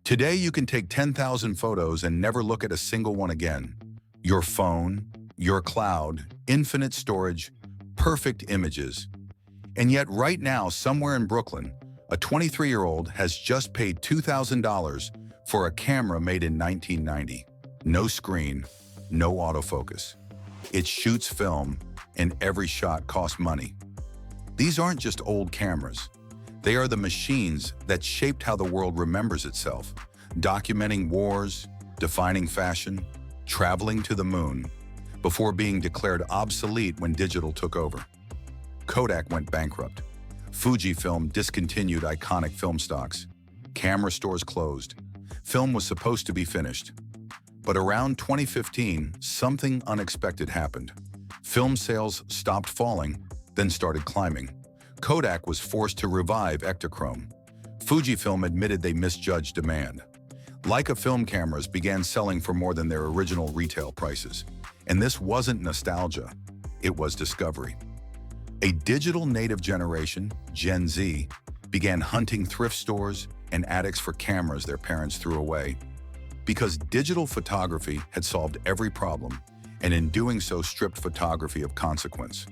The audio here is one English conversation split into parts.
Today, you can take 10,000 photos and never look at a single one again. Your phone, your cloud, infinite storage, perfect images. And yet right now, somewhere in Brooklyn, a 23-year-old has just paid $2,000 for a camera made in 1990. No screen, no autofocus. It shoots film, and every shot costs money. These aren't just old cameras. They are the machines that shaped how the world remembers itself, documenting wars, defining fashion, traveling to the moon, before being declared obsolete when digital took over. Kodak went bankrupt. Fujifilm discontinued iconic film stocks. Camera stores closed. Film was supposed to be finished. But around 2015, something unexpected happened. Film sales stopped falling, then started climbing. Kodak was forced to revive Ektachrome. Fujifilm admitted they misjudged demand. Leica film cameras began selling for more than their original retail prices. And this wasn't nostalgia, it was discovery. A digital native generation, Gen Z, began hunting thrift stores and attics for cameras their parents threw away. Because digital photography had solved every problem, and in doing so stripped photography of consequence.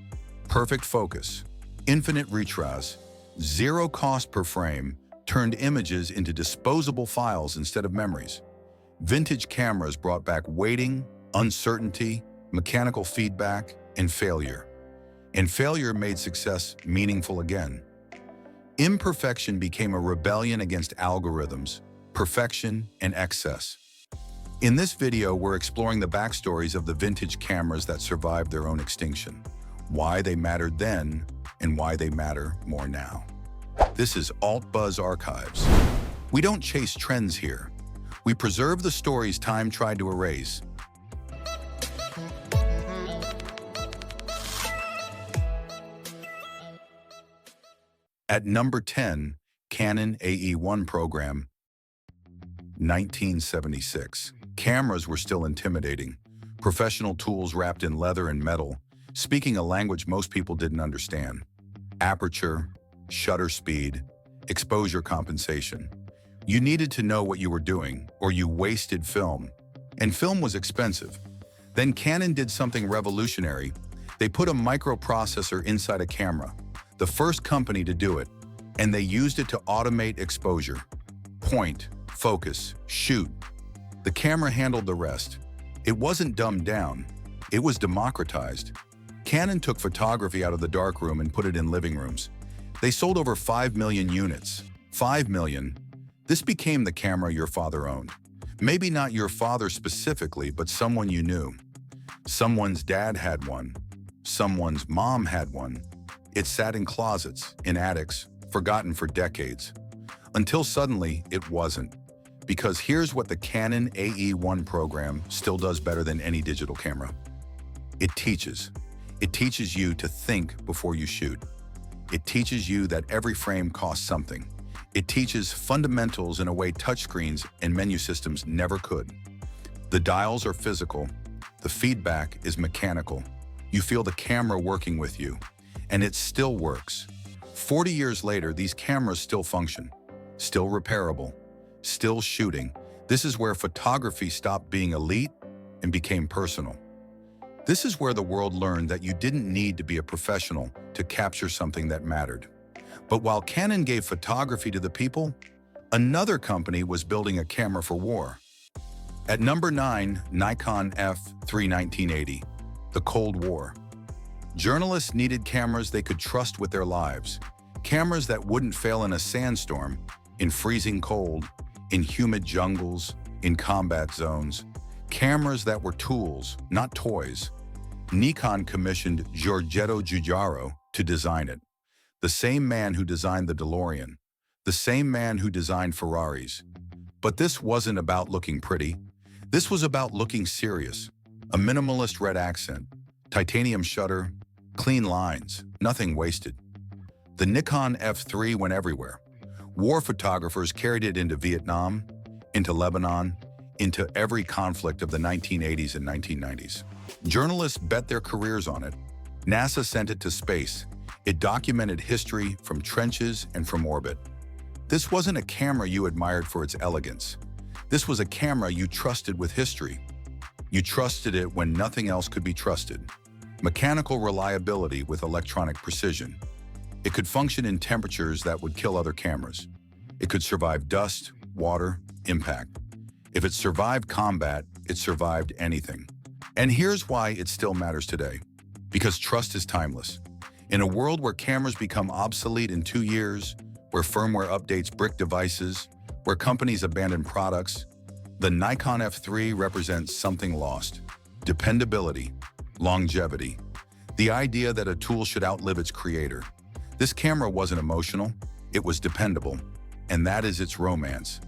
Perfect focus, infinite retras, zero cost per frame, turned images into disposable files instead of memories. Vintage cameras brought back waiting, uncertainty, mechanical feedback, and failure. And failure made success meaningful again. Imperfection became a rebellion against algorithms, perfection, and excess. In this video, we're exploring the backstories of the vintage cameras that survived their own extinction, why they mattered then, and why they matter more now. This is Alt Buzz Archives. We don't chase trends here. We preserve the stories time tried to erase. At number 10, Canon AE-1 program, 1976. Cameras were still intimidating. Professional tools wrapped in leather and metal, speaking a language most people didn't understand. Aperture, shutter speed, exposure compensation. You needed to know what you were doing, or you wasted film. And film was expensive. Then Canon did something revolutionary. They put a microprocessor inside a camera, the first company to do it, and they used it to automate exposure. Point, focus, shoot. The camera handled the rest. It wasn't dumbed down, it was democratized. Canon took photography out of the darkroom and put it in living rooms. They sold over 5 million units. 5 million. This became the camera your father owned. Maybe not your father specifically, but someone you knew. Someone's dad had one. Someone's mom had one. It sat in closets, in attics, forgotten for decades. Until suddenly, it wasn't. Because here's what the Canon AE-1 program still does better than any digital camera. It teaches. It teaches you to think before you shoot. It teaches you that every frame costs something. It teaches fundamentals in a way touchscreens and menu systems never could. The dials are physical. The feedback is mechanical. You feel the camera working with you. And it still works. 40 years later, these cameras still function, still repairable, still shooting. This is where photography stopped being elite and became personal. This is where the world learned that you didn't need to be a professional to capture something that mattered. But while Canon gave photography to the people, another company was building a camera for war. At number 9, Nikon F3 1980, the Cold War. Journalists needed cameras they could trust with their lives. Cameras that wouldn't fail in a sandstorm, in freezing cold, in humid jungles, in combat zones. Cameras that were tools, not toys. Nikon commissioned Giorgetto Giugiaro to design it. The same man who designed the DeLorean. The same man who designed Ferraris. But this wasn't about looking pretty. This was about looking serious. A minimalist red accent, titanium shutter, clean lines, nothing wasted. The Nikon F3 went everywhere. War photographers carried it into Vietnam, into Lebanon, into every conflict of the 1980s and 1990s. Journalists bet their careers on it. NASA sent it to space. It documented history from trenches and from orbit. This wasn't a camera you admired for its elegance. This was a camera you trusted with history. You trusted it when nothing else could be trusted. Mechanical reliability with electronic precision. It could function in temperatures that would kill other cameras. It could survive dust, water, impact. If it survived combat, it survived anything. And here's why it still matters today. Because trust is timeless. In a world where cameras become obsolete in 2 years, where firmware updates brick devices, where companies abandon products, the Nikon F3 represents something lost. Dependability, longevity, the idea that a tool should outlive its creator. This camera wasn't emotional, it was dependable, and that is its romance.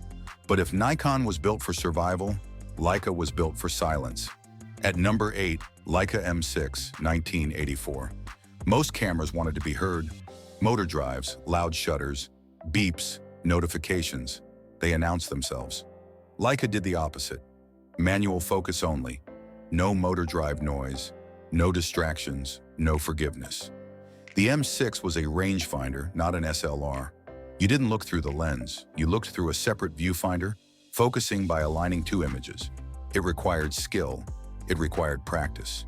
But if Nikon was built for survival, Leica was built for silence. At number 8, Leica M6, 1984. Most cameras wanted to be heard. Motor drives, loud shutters, beeps, notifications. They announced themselves. Leica did the opposite. Manual focus only. No motor drive noise, no distractions, no forgiveness. The M6 was a rangefinder, not an SLR. You didn't look through the lens. You looked through a separate viewfinder, focusing by aligning 2 images. It required skill. It required practice.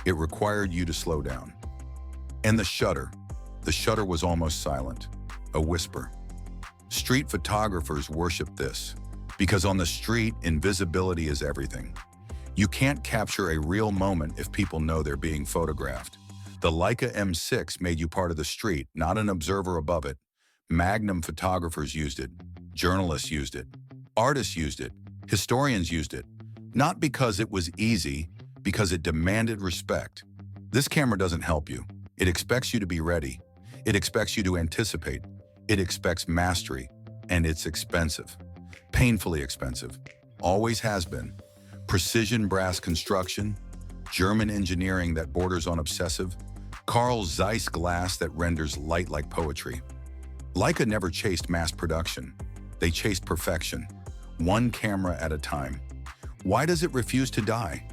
It required you to slow down. And the shutter was almost silent, a whisper. Street photographers worship this, because on the street, invisibility is everything. You can't capture a real moment if people know they're being photographed. The Leica M6 made you part of the street, not an observer above it. Magnum photographers used it. Journalists used it. Artists used it. Historians used it. Not because it was easy, because it demanded respect. This camera doesn't help you. It expects you to be ready. It expects you to anticipate. It expects mastery. And it's expensive. Painfully expensive. Always has been. Precision brass construction, German engineering that borders on obsessive, Carl Zeiss glass that renders light like poetry. Leica never chased mass production. They chased perfection, one camera at a time. Why does it refuse to die?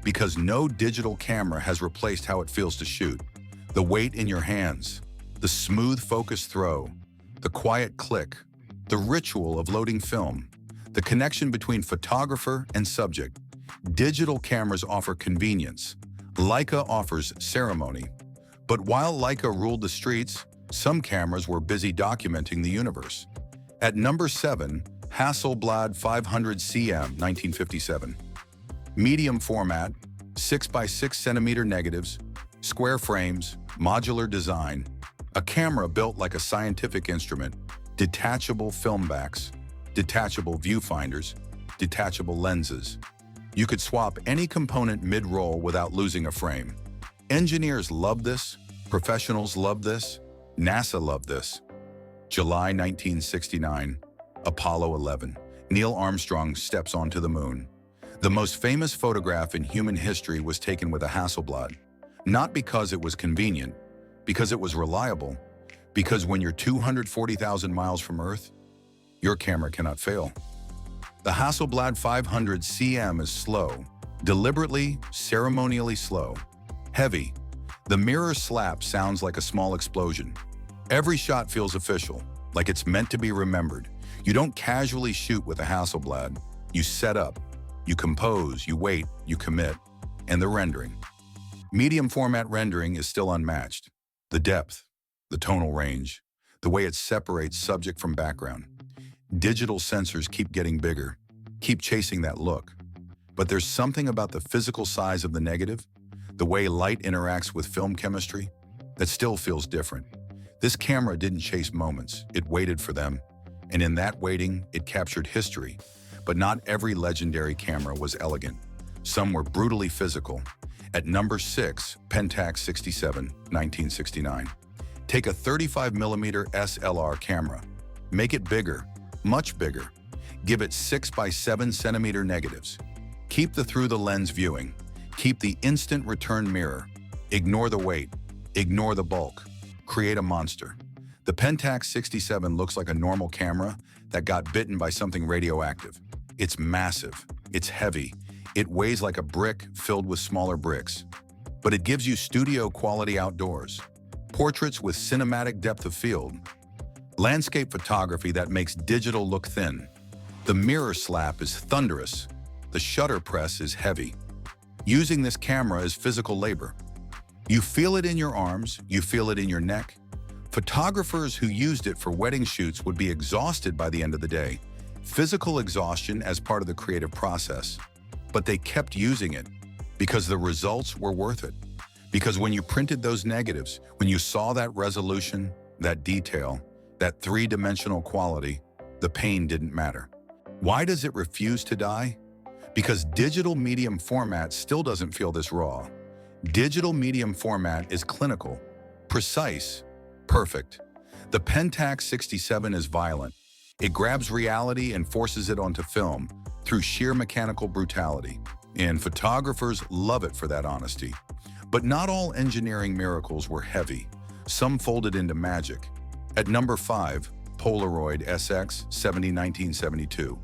Because no digital camera has replaced how it feels to shoot. The weight in your hands, the smooth focus throw, the quiet click, the ritual of loading film, the connection between photographer and subject. Digital cameras offer convenience. Leica offers ceremony. But while Leica ruled the streets, some cameras were busy documenting the universe. At number 7, Hasselblad 500 cm, 1957. Medium format, 6x6 centimeter negatives, square frames, modular design, a camera built like a scientific instrument, detachable film backs, detachable viewfinders, detachable lenses. You could swap any component mid-roll without losing a frame. Engineers love this, professionals love this, NASA loved this. July 1969, Apollo 11. Neil Armstrong steps onto the moon. The most famous photograph in human history was taken with a Hasselblad. Not because it was convenient, because it was reliable, because when you're 240,000 miles from Earth, your camera cannot fail. The Hasselblad 500 cm is slow, deliberately, ceremonially slow. Heavy. The mirror slap sounds like a small explosion. Every shot feels official, like it's meant to be remembered. You don't casually shoot with a Hasselblad. You set up, you compose, you wait, you commit. And the rendering. Medium format rendering is still unmatched. The depth, the tonal range, the way it separates subject from background. Digital sensors keep getting bigger, keep chasing that look. But there's something about the physical size of the negative, the way light interacts with film chemistry, that still feels different. This camera didn't chase moments, it waited for them. And in that waiting, it captured history. But not every legendary camera was elegant. Some were brutally physical. At number 6, Pentax 67, 1969. Take a 35mm SLR camera. Make it bigger, much bigger. Give it 6x7 centimeter negatives. Keep the through-the-lens viewing. Keep the instant return mirror. Ignore the weight. Ignore the bulk. Create a monster. The Pentax 67 looks like a normal camera that got bitten by something radioactive. It's massive. It's heavy. It weighs like a brick filled with smaller bricks. But it gives you studio quality outdoors. Portraits with cinematic depth of field. Landscape photography that makes digital look thin. The mirror slap is thunderous. The shutter press is heavy. Using this camera is physical labor. You feel it in your arms, you feel it in your neck. Photographers who used it for wedding shoots would be exhausted by the end of the day. Physical exhaustion as part of the creative process. But they kept using it because the results were worth it. Because when you printed those negatives, when you saw that resolution, that detail, that three-dimensional quality, the pain didn't matter. Why does it refuse to die? Because digital medium format still doesn't feel this raw. Digital medium format is clinical, precise, perfect. The Pentax 67 is violent. It grabs reality and forces it onto film through sheer mechanical brutality. And photographers love it for that honesty. But not all engineering miracles were heavy. Some folded into magic. At number 5, Polaroid SX 1972.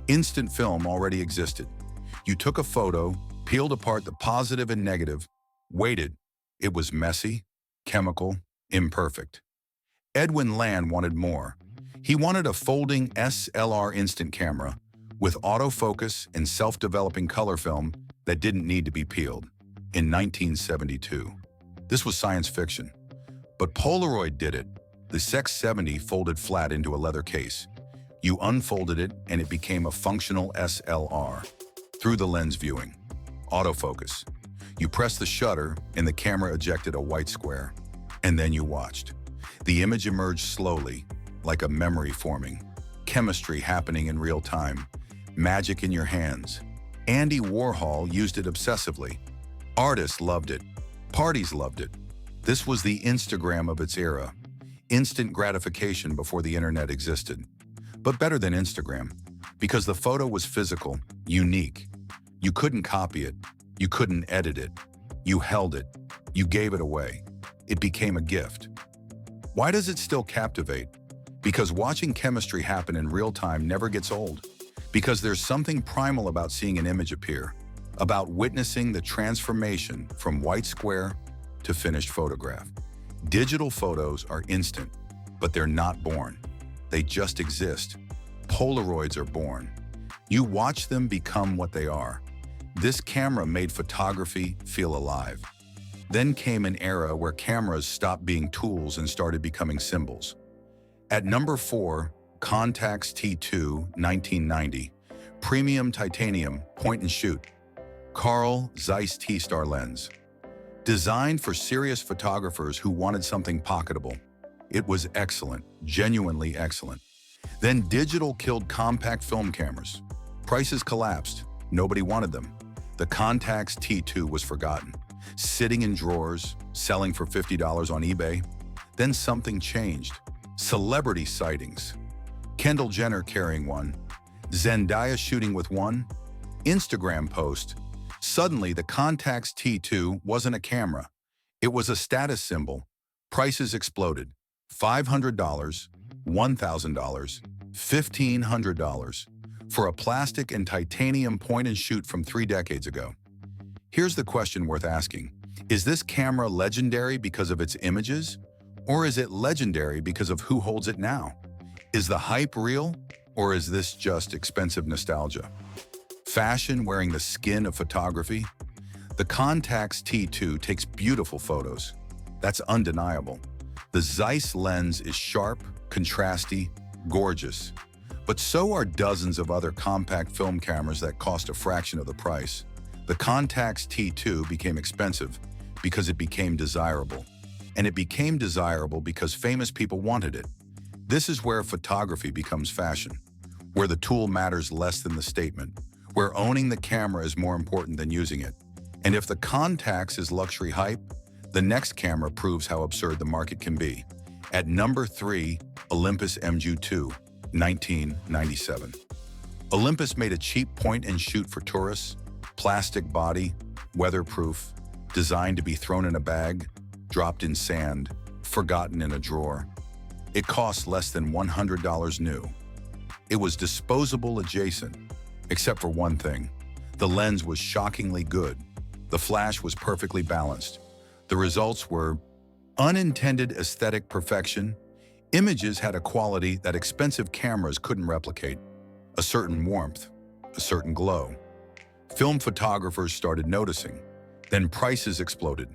Instant film already existed. You took a photo, peeled apart the positive and negative, waited. It was messy, chemical, imperfect. Edwin Land wanted more. He wanted a folding SLR instant camera with autofocus and self-developing color film that didn't need to be peeled. In 1972. This was science fiction. But Polaroid did it. The SX70 folded flat into a leather case. You unfolded it and it became a functional SLR. Through the lens viewing. Autofocus. You pressed the shutter and the camera ejected a white square. And then you watched. The image emerged slowly, like a memory forming. Chemistry happening in real time. Magic in your hands. Andy Warhol used it obsessively. Artists loved it. Parties loved it. This was the Instagram of its era. Instant gratification before the internet existed. But better than Instagram, because the photo was physical, unique. You couldn't copy it. You couldn't edit it. You held it. You gave it away. It became a gift. Why does it still captivate? Because watching chemistry happen in real time never gets old. Because there's something primal about seeing an image appear. About witnessing the transformation from white square to finished photograph. Digital photos are instant, but they're not born. They just exist. Polaroids are born. You watch them become what they are. This camera made photography feel alive. Then came an era where cameras stopped being tools and started becoming symbols. At number 4, Contax T2 1990, premium titanium point and shoot. Carl Zeiss T-Star lens. Designed for serious photographers who wanted something pocketable. It was excellent, genuinely excellent. Then digital killed compact film cameras. Prices collapsed. Nobody wanted them. The Contax T2 was forgotten. Sitting in drawers, selling for $50 on eBay. Then something changed. Celebrity sightings. Kendall Jenner carrying one. Zendaya shooting with one. Instagram post. Suddenly, the Contax T2 wasn't a camera. It was a status symbol. Prices exploded. $500, $1,000, $1,500 for a plastic and titanium point-and-shoot from 3 decades ago. Here's the question worth asking. Is this camera legendary because of its images? Or is it legendary because of who holds it now? Is the hype real? Or is this just expensive nostalgia? Fashion wearing the skin of photography? The Contax T2 takes beautiful photos. That's undeniable. The Zeiss lens is sharp, contrasty, gorgeous. But so are dozens of other compact film cameras that cost a fraction of the price. The Contax T2 became expensive because it became desirable. And it became desirable because famous people wanted it. This is where photography becomes fashion, where the tool matters less than the statement, where owning the camera is more important than using it. And if the Contax is luxury hype, the next camera proves how absurd the market can be. At number 3, Olympus MG2, 1997. Olympus made a cheap point-and-shoot for tourists, plastic body, weatherproof, designed to be thrown in a bag, dropped in sand, forgotten in a drawer. It cost less than $100 new. It was disposable adjacent, except for one thing. The lens was shockingly good. The flash was perfectly balanced. The results were unintended aesthetic perfection, Images had a quality that expensive cameras couldn't replicate, a certain warmth, a certain glow. Film photographers started noticing. Then prices exploded.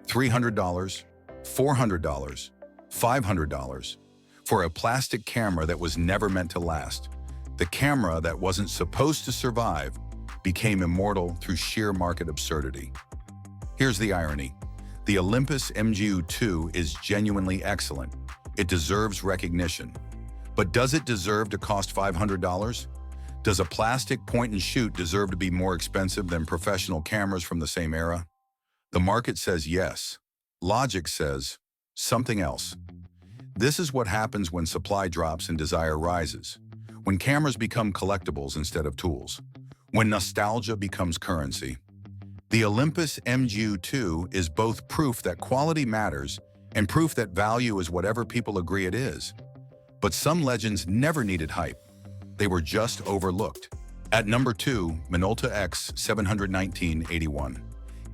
$300, $400, $500 for a plastic camera that was never meant to last. The camera that wasn't supposed to survive became immortal through sheer market absurdity. Here's the irony. The Olympus MGU-2 is genuinely excellent. It deserves recognition. But does it deserve to cost $500? Does a plastic point-and-shoot deserve to be more expensive than professional cameras from the same era? The market says yes. Logic says something else. This is what happens when supply drops and desire rises. When cameras become collectibles instead of tools. When nostalgia becomes currency. The Olympus MGU-2 is both proof that quality matters and proof that value is whatever people agree it is. But some legends never needed hype. They were just overlooked. At number 2, Minolta X719-81.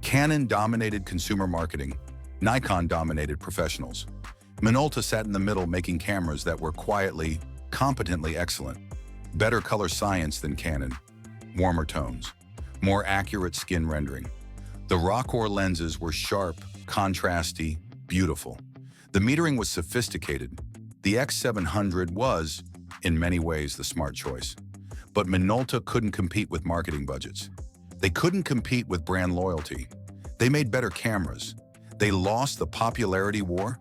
Canon dominated consumer marketing. Nikon dominated professionals. Minolta sat in the middle making cameras that were quietly, competently excellent. Better color science than Canon. Warmer tones. More accurate skin rendering. The Rockor lenses were sharp, contrasty, beautiful. The metering was sophisticated. The X700 was, in many ways, the smart choice. But Minolta couldn't compete with marketing budgets. They couldn't compete with brand loyalty. They made better cameras. They lost the popularity war.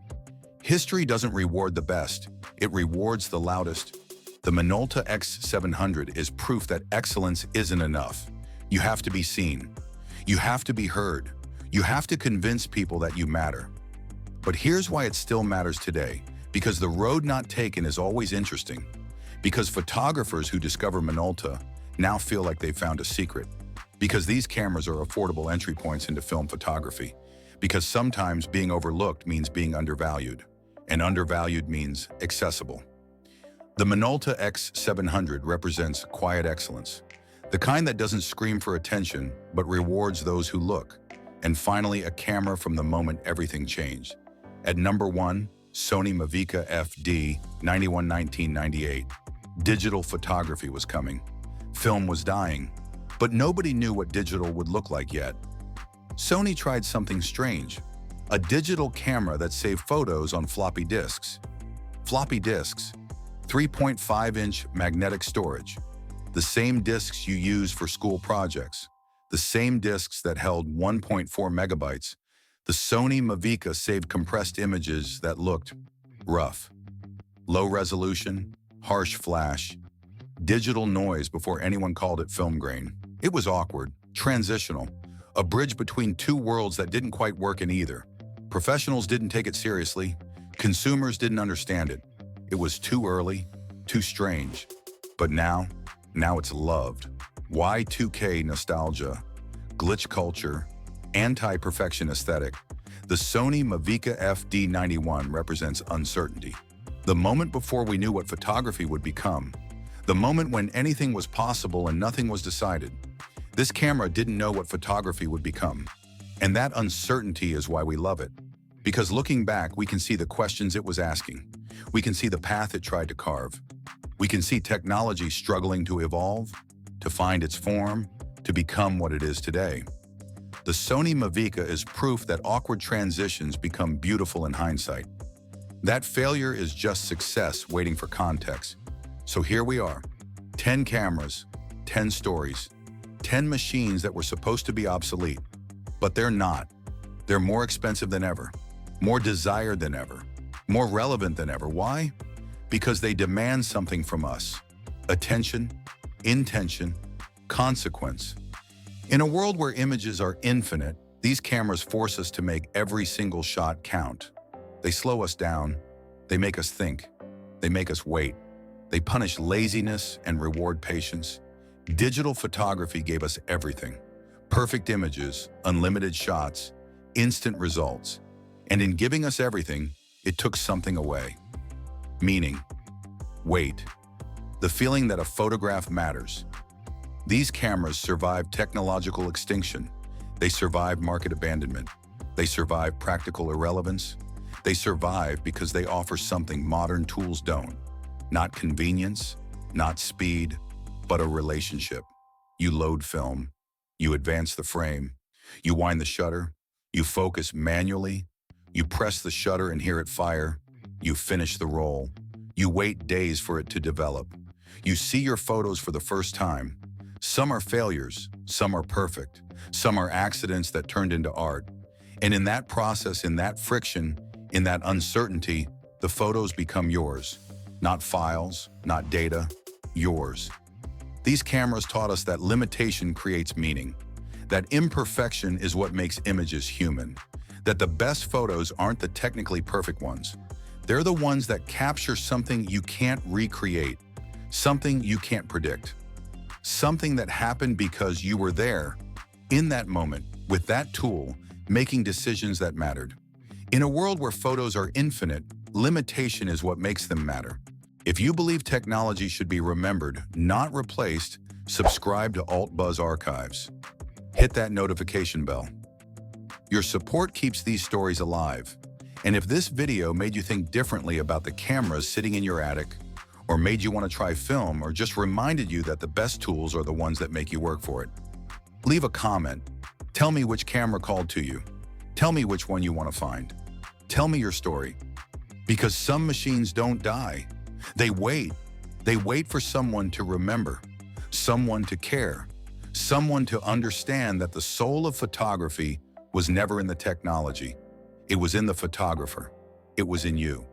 History doesn't reward the best. It rewards the loudest. The Minolta X700 is proof that excellence isn't enough. You have to be seen. You have to be heard. You have to convince people that you matter. But here's why it still matters today. Because the road not taken is always interesting. Because photographers who discover Minolta now feel like they've found a secret. Because these cameras are affordable entry points into film photography. Because sometimes being overlooked means being undervalued. And undervalued means accessible. The Minolta X700 represents quiet excellence. The kind that doesn't scream for attention, but rewards those who look. And finally, a camera from the moment everything changed. At number 1, Sony Mavic FD 911998. Digital photography was coming. Film was dying. But nobody knew what digital would look like yet. Sony tried something strange. A digital camera that saved photos on floppy disks. Floppy disks. 3.5-inch magnetic storage. The same disks you use for school projects. The same disks that held 1.4 megabytes. The Sony Mavic saved compressed images that looked rough. Low resolution, harsh flash, digital noise before anyone called it film grain. It was awkward, transitional, a bridge between two worlds that didn't quite work in either. Professionals didn't take it seriously. Consumers didn't understand it. It was too early, too strange. But now it's loved. Y2K nostalgia, glitch culture, anti-perfection aesthetic. The Sony Mavic FD91 represents uncertainty. The moment before we knew what photography would become. The moment when anything was possible and nothing was decided. This camera didn't know what photography would become. And that uncertainty is why we love it. Because looking back, we can see the questions it was asking. We can see the path it tried to carve. We can see technology struggling to evolve, to find its form, to become what it is today. The Sony Mavic is proof that awkward transitions become beautiful in hindsight. That failure is just success waiting for context. So here we are, 10 cameras, 10 stories, 10 machines that were supposed to be obsolete. But they're not. They're more expensive than ever, more desired than ever, more relevant than ever. Why? Because they demand something from us. Attention, intention, consequence. In a world where images are infinite, these cameras force us to make every single shot count. They slow us down. They make us think. They make us wait. They punish laziness and reward patience. Digital photography gave us everything. Perfect images, unlimited shots, instant results. And in giving us everything, it took something away. Meaning. Wait. The feeling that a photograph matters. These cameras survived technological extinction. They survived market abandonment. They survived practical irrelevance. They survive because they offer something modern tools don't. Not convenience, not speed, but a relationship. You load film, you advance the frame, you wind the shutter, you focus manually, you press the shutter and hear it fire, you finish the roll, you wait days for it to develop. You see your photos for the first time. Some are failures, some are perfect, some are accidents that turned into art. And in that process, in that friction, in that uncertainty, the photos become yours. Not files, not data, yours. These cameras taught us that limitation creates meaning, that imperfection is what makes images human, that the best photos aren't the technically perfect ones. They're the ones that capture something you can't recreate, something you can't predict, something that happened because you were there, in that moment, with that tool, making decisions that mattered. In a world where photos are infinite, limitation is what makes them matter. If you believe technology should be remembered, not replaced, subscribe to AltBuzz Archives. Hit that notification bell. Your support keeps these stories alive. And if this video made you think differently about the cameras sitting in your attic, or made you want to try film, or just reminded you that the best tools are the ones that make you work for it, leave a comment. Tell me which camera called to you. Tell me which one you want to find. Tell me your story. Because some machines don't die. They wait. They wait for someone to remember, someone to care, someone to understand that the soul of photography was never in the technology. It was in the photographer. It was in you.